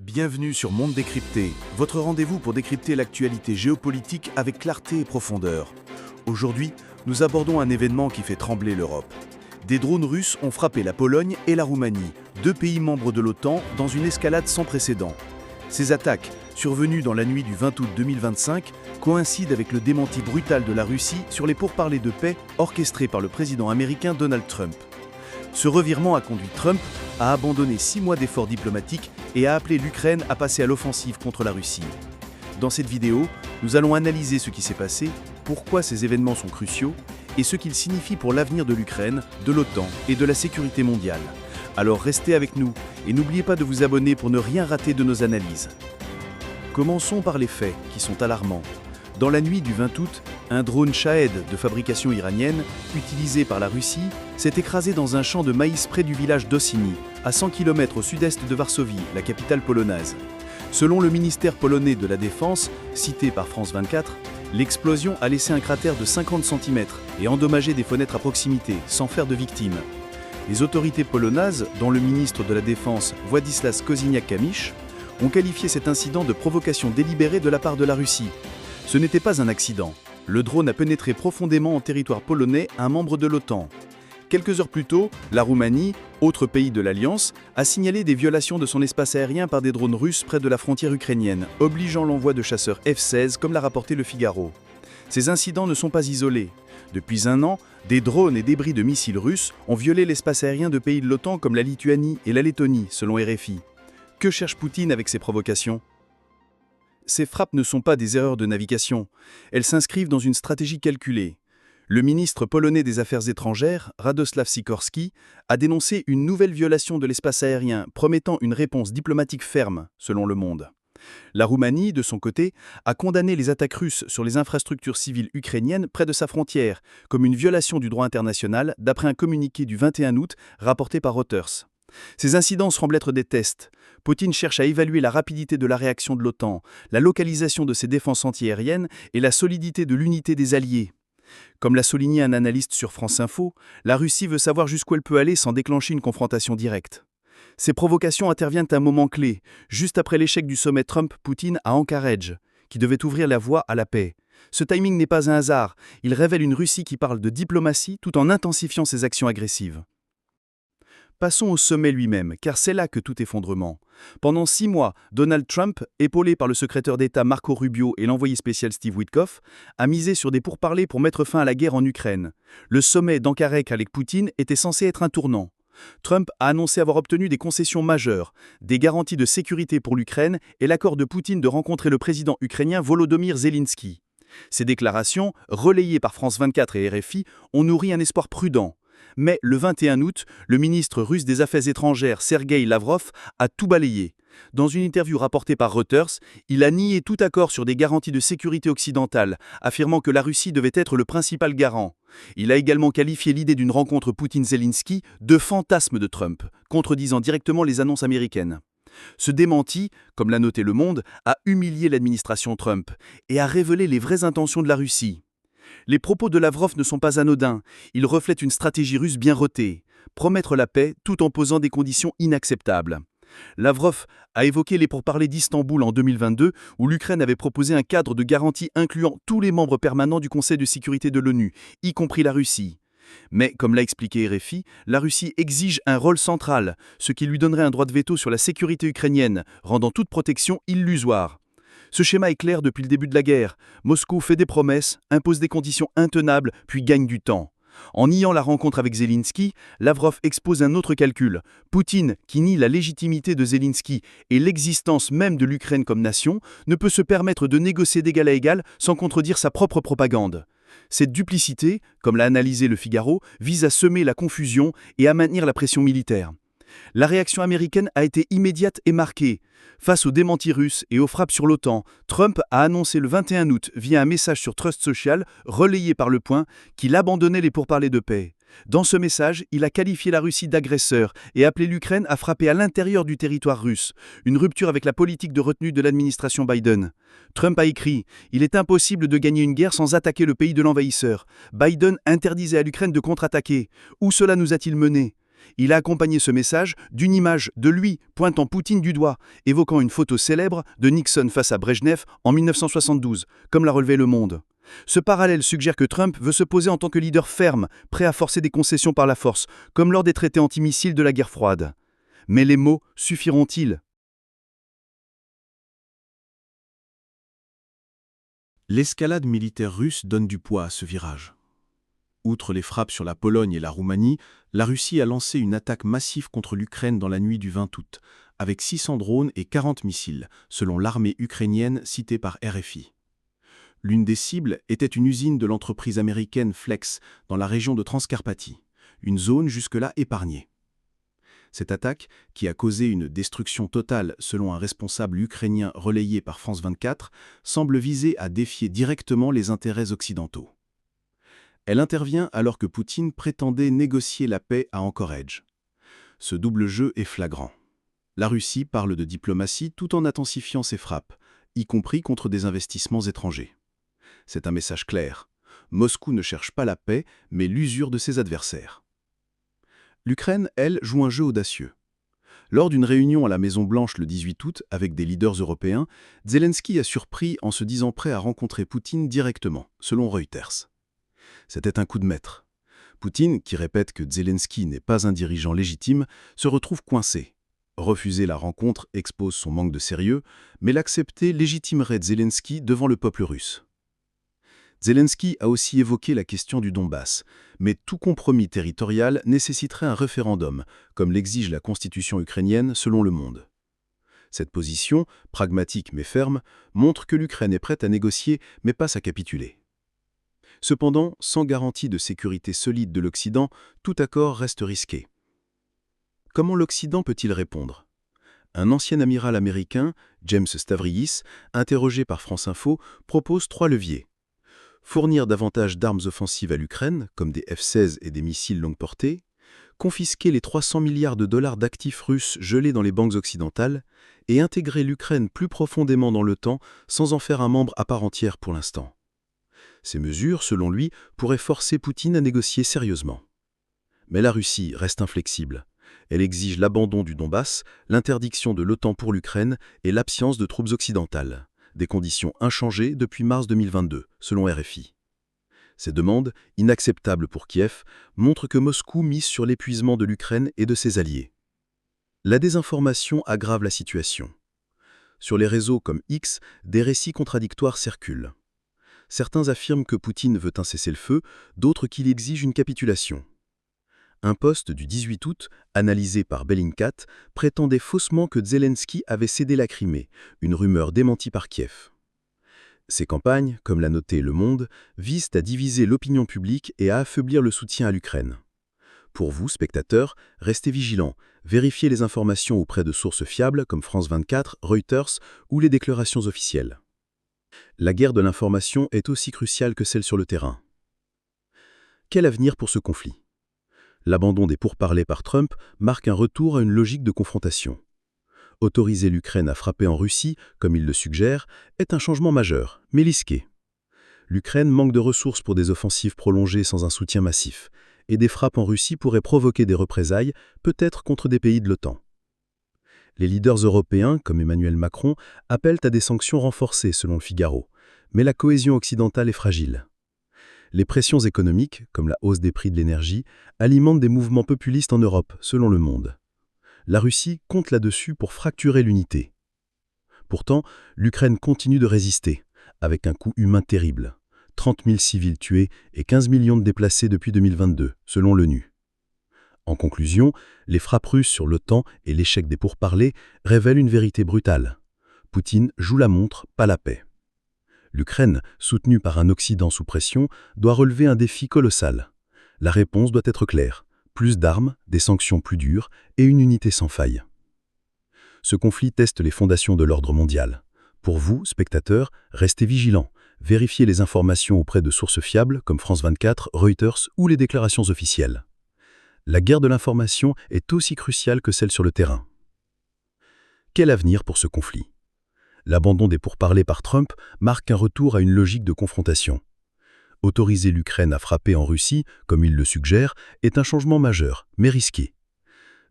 Bienvenue sur Monde Décrypté, votre rendez-vous pour décrypter l'actualité géopolitique avec clarté et profondeur. Aujourd'hui, nous abordons un événement qui fait trembler l'Europe. Des drones russes ont frappé la Pologne et la Roumanie, deux pays membres de l'OTAN, dans une escalade sans précédent. Ces attaques, survenues dans la nuit du 20 août 2025, coïncident avec le démenti brutal de la Russie sur les pourparlers de paix orchestrés par le président américain Donald Trump. Ce revirement a conduit Trump à abandonner 6 mois d'efforts diplomatiques et à appeler l'Ukraine à passer à l'offensive contre la Russie. Dans cette vidéo, nous allons analyser ce qui s'est passé, pourquoi ces événements sont cruciaux et ce qu'ils signifient pour l'avenir de l'Ukraine, de l'OTAN et de la sécurité mondiale. Alors restez avec nous et n'oubliez pas de vous abonner pour ne rien rater de nos analyses. Commençons par les faits, qui sont alarmants. Dans la nuit du 20 août, un drone Shahed de fabrication iranienne, utilisé par la Russie, s'est écrasé dans un champ de maïs près du village d'Ossini, à 100 km au sud-est de Varsovie, la capitale polonaise. Selon le ministère polonais de la Défense, cité par France 24, l'explosion a laissé un cratère de 50 cm et endommagé des fenêtres à proximité, sans faire de victimes. Les autorités polonaises, dont le ministre de la Défense, Władysław Kosiniak-Kamysz, ont qualifié cet incident de provocation délibérée de la part de la Russie. Ce n'était pas un accident. Le drone a pénétré profondément en territoire polonais, un membre de l'OTAN. Quelques heures plus tôt, la Roumanie, autre pays de l'Alliance, a signalé des violations de son espace aérien par des drones russes près de la frontière ukrainienne, obligeant l'envoi de chasseurs F-16, comme l'a rapporté Le Figaro. Ces incidents ne sont pas isolés. Depuis un an, des drones et débris de missiles russes ont violé l'espace aérien de pays de l'OTAN comme la Lituanie et la Lettonie, selon RFI. Que cherche Poutine avec ces provocations ? Ces frappes ne sont pas des erreurs de navigation, elles s'inscrivent dans une stratégie calculée. Le ministre polonais des Affaires étrangères, Radosław Sikorski, a dénoncé une nouvelle violation de l'espace aérien, promettant une réponse diplomatique ferme, selon Le Monde. La Roumanie, de son côté, a condamné les attaques russes sur les infrastructures civiles ukrainiennes près de sa frontière, comme une violation du droit international, d'après un communiqué du 21 août rapporté par Reuters. Ces incidents semblent être des tests. Poutine cherche à évaluer la rapidité de la réaction de l'OTAN, la localisation de ses défenses antiaériennes et la solidité de l'unité des alliés. Comme l'a souligné un analyste sur France Info, la Russie veut savoir jusqu'où elle peut aller sans déclencher une confrontation directe. Ces provocations interviennent à un moment clé, juste après l'échec du sommet Trump-Poutine à Anchorage, qui devait ouvrir la voie à la paix. Ce timing n'est pas un hasard, il révèle une Russie qui parle de diplomatie tout en intensifiant ses actions agressives. Passons au sommet lui-même, car c'est là que tout effondrement. Pendant 6 mois, Donald Trump, épaulé par le secrétaire d'État Marco Rubio et l'envoyé spécial Steve Witkoff, a misé sur des pourparlers pour mettre fin à la guerre en Ukraine. Le sommet d'Anchorage avec Poutine était censé être un tournant. Trump a annoncé avoir obtenu des concessions majeures, des garanties de sécurité pour l'Ukraine et l'accord de Poutine de rencontrer le président ukrainien Volodymyr Zelensky. Ces déclarations, relayées par France 24 et RFI, ont nourri un espoir prudent. Mais le 21 août, le ministre russe des Affaires étrangères Sergueï Lavrov a tout balayé. Dans une interview rapportée par Reuters, il a nié tout accord sur des garanties de sécurité occidentale, affirmant que la Russie devait être le principal garant. Il a également qualifié l'idée d'une rencontre Poutine-Zelensky de fantasme de Trump, contredisant directement les annonces américaines. Ce démenti, comme l'a noté Le Monde, a humilié l'administration Trump et a révélé les vraies intentions de la Russie. Les propos de Lavrov ne sont pas anodins, ils reflètent une stratégie russe bien rôtée, promettre la paix tout en posant des conditions inacceptables. Lavrov a évoqué les pourparlers d'Istanbul en 2022 où l'Ukraine avait proposé un cadre de garantie incluant tous les membres permanents du Conseil de sécurité de l'ONU, y compris la Russie. Mais, comme l'a expliqué RFI, la Russie exige un rôle central, ce qui lui donnerait un droit de veto sur la sécurité ukrainienne, rendant toute protection illusoire. Ce schéma est clair depuis le début de la guerre. Moscou fait des promesses, impose des conditions intenables, puis gagne du temps. En niant la rencontre avec Zelensky, Lavrov expose un autre calcul. Poutine, qui nie la légitimité de Zelensky et l'existence même de l'Ukraine comme nation, ne peut se permettre de négocier d'égal à égal sans contredire sa propre propagande. Cette duplicité, comme l'a analysé Le Figaro, vise à semer la confusion et à maintenir la pression militaire. La réaction américaine a été immédiate et marquée. Face aux démentis russes et aux frappes sur l'OTAN, Trump a annoncé le 21 août via un message sur Trust Social, relayé par Le Point, qu'il abandonnait les pourparlers de paix. Dans ce message, il a qualifié la Russie d'agresseur et appelé l'Ukraine à frapper à l'intérieur du territoire russe, une rupture avec la politique de retenue de l'administration Biden. Trump a écrit « Il est impossible de gagner une guerre sans attaquer le pays de l'envahisseur. Biden interdisait à l'Ukraine de contre-attaquer. Où cela nous a-t-il menés ? Il a accompagné ce message d'une image de lui pointant Poutine du doigt, évoquant une photo célèbre de Nixon face à Brejnev en 1972, comme l'a relevé Le Monde. Ce parallèle suggère que Trump veut se poser en tant que leader ferme, prêt à forcer des concessions par la force, comme lors des traités antimissiles de la guerre froide. Mais les mots suffiront-ils? L'escalade militaire russe donne du poids à ce virage. Outre les frappes sur la Pologne et la Roumanie, la Russie a lancé une attaque massive contre l'Ukraine dans la nuit du 20 août, avec 600 drones et 40 missiles, selon l'armée ukrainienne citée par RFI. L'une des cibles était une usine de l'entreprise américaine Flex dans la région de Transcarpathie, une zone jusque-là épargnée. Cette attaque, qui a causé une destruction totale selon un responsable ukrainien relayé par France 24, semble viser à défier directement les intérêts occidentaux. Elle intervient alors que Poutine prétendait négocier la paix à Anchorage. Ce double jeu est flagrant. La Russie parle de diplomatie tout en intensifiant ses frappes, y compris contre des investissements étrangers. C'est un message clair. Moscou ne cherche pas la paix, mais l'usure de ses adversaires. L'Ukraine, elle, joue un jeu audacieux. Lors d'une réunion à la Maison-Blanche le 18 août avec des leaders européens, Zelensky a surpris en se disant prêt à rencontrer Poutine directement, selon Reuters. C'était un coup de maître. Poutine, qui répète que Zelensky n'est pas un dirigeant légitime, se retrouve coincé. Refuser la rencontre expose son manque de sérieux, mais l'accepter légitimerait Zelensky devant le peuple russe. Zelensky a aussi évoqué la question du Donbass, mais tout compromis territorial nécessiterait un référendum, comme l'exige la constitution ukrainienne selon Le Monde. Cette position, pragmatique mais ferme, montre que l'Ukraine est prête à négocier mais pas à capituler. Cependant, sans garantie de sécurité solide de l'Occident, tout accord reste risqué. Comment l'Occident peut-il répondre? Un ancien amiral américain, James Stavridis, interrogé par France Info, propose 3 leviers. Fournir davantage d'armes offensives à l'Ukraine, comme des F-16 et des missiles longue portée, confisquer les 300 milliards de dollars d'actifs russes gelés dans les banques occidentales, et intégrer l'Ukraine plus profondément dans l'OTAN sans en faire un membre à part entière pour l'instant. Ces mesures, selon lui, pourraient forcer Poutine à négocier sérieusement. Mais la Russie reste inflexible. Elle exige l'abandon du Donbass, l'interdiction de l'OTAN pour l'Ukraine et l'absence de troupes occidentales, des conditions inchangées depuis mars 2022, selon RFI. Ces demandes, inacceptables pour Kiev, montrent que Moscou mise sur l'épuisement de l'Ukraine et de ses alliés. La désinformation aggrave la situation. Sur les réseaux comme X, des récits contradictoires circulent. Certains affirment que Poutine veut un cessez-le-feu, d'autres qu'il exige une capitulation. Un post du 18 août, analysé par Bellingcat, prétendait faussement que Zelensky avait cédé la Crimée, une rumeur démentie par Kiev. Ces campagnes, comme l'a noté Le Monde, visent à diviser l'opinion publique et à affaiblir le soutien à l'Ukraine. Pour vous, spectateurs, restez vigilants, vérifiez les informations auprès de sources fiables comme France 24, Reuters ou les déclarations officielles. La guerre de l'information est aussi cruciale que celle sur le terrain. Quel avenir pour ce conflit? L'abandon des pourparlers par Trump marque un retour à une logique de confrontation. Autoriser l'Ukraine à frapper en Russie, comme il le suggère, est un changement majeur, mais risqué. L'Ukraine manque de ressources pour des offensives prolongées sans un soutien massif, et des frappes en Russie pourraient provoquer des représailles, peut-être contre des pays de l'OTAN. Les leaders européens, comme Emmanuel Macron, appellent à des sanctions renforcées selon le Figaro, mais la cohésion occidentale est fragile. Les pressions économiques, comme la hausse des prix de l'énergie, alimentent des mouvements populistes en Europe, selon Le Monde. La Russie compte là-dessus pour fracturer l'unité. Pourtant, l'Ukraine continue de résister, avec un coût humain terrible. 30 000 civils tués et 15 millions de déplacés depuis 2022, selon l'ONU. En conclusion, les frappes russes sur l'OTAN et l'échec des pourparlers révèlent une vérité brutale. Poutine joue la montre, pas la paix. L'Ukraine, soutenue par un Occident sous pression, doit relever un défi colossal. La réponse doit être claire. Plus d'armes, des sanctions plus dures et une unité sans faille. Ce conflit teste les fondations de l'ordre mondial. Pour vous, spectateurs, restez vigilants. Vérifiez les informations auprès de sources fiables comme France 24, Reuters ou les déclarations officielles. La guerre de l'information est aussi cruciale que celle sur le terrain. Quel avenir pour ce conflit? L'abandon des pourparlers par Trump marque un retour à une logique de confrontation. Autoriser l'Ukraine à frapper en Russie, comme il le suggère, est un changement majeur, mais risqué.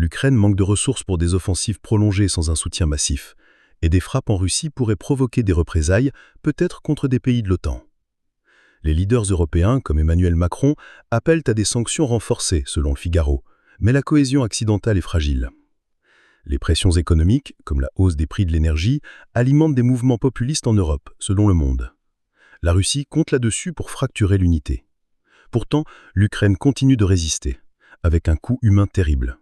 L'Ukraine manque de ressources pour des offensives prolongées sans un soutien massif, et des frappes en Russie pourraient provoquer des représailles, peut-être contre des pays de l'OTAN. Les leaders européens, comme Emmanuel Macron, appellent à des sanctions renforcées, selon le Figaro, mais la cohésion occidentale est fragile. Les pressions économiques, comme la hausse des prix de l'énergie, alimentent des mouvements populistes en Europe, selon Le Monde. La Russie compte là-dessus pour fracturer l'unité. Pourtant, l'Ukraine continue de résister, avec un coût humain terrible.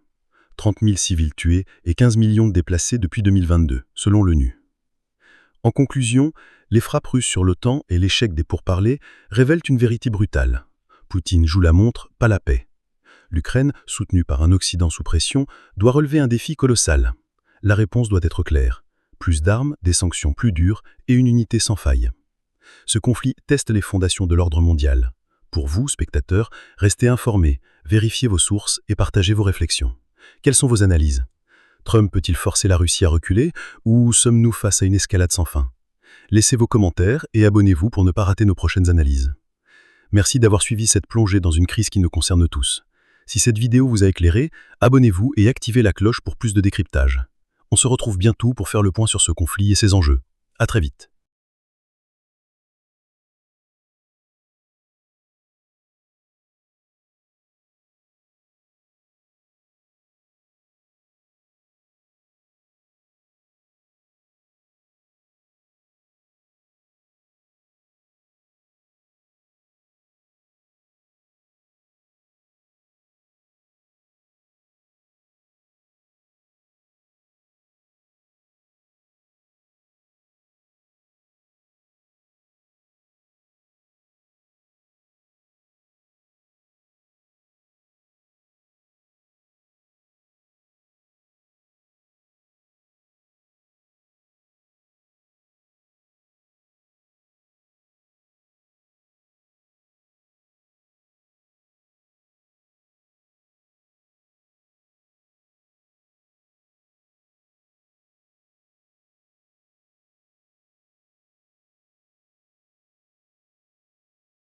30 000 civils tués et 15 millions de déplacés depuis 2022, selon l'ONU. En conclusion, les frappes russes sur l'OTAN et l'échec des pourparlers révèlent une vérité brutale. Poutine joue la montre, pas la paix. L'Ukraine, soutenue par un Occident sous pression, doit relever un défi colossal. La réponse doit être claire. Plus d'armes, des sanctions plus dures et une unité sans faille. Ce conflit teste les fondations de l'ordre mondial. Pour vous, spectateurs, restez informés, vérifiez vos sources et partagez vos réflexions. Quelles sont vos analyses? Trump peut-il forcer la Russie à reculer ou sommes-nous face à une escalade sans fin? Laissez vos commentaires et abonnez-vous pour ne pas rater nos prochaines analyses. Merci d'avoir suivi cette plongée dans une crise qui nous concerne tous. Si cette vidéo vous a éclairé, abonnez-vous et activez la cloche pour plus de décryptage. On se retrouve bientôt pour faire le point sur ce conflit et ses enjeux. À très vite.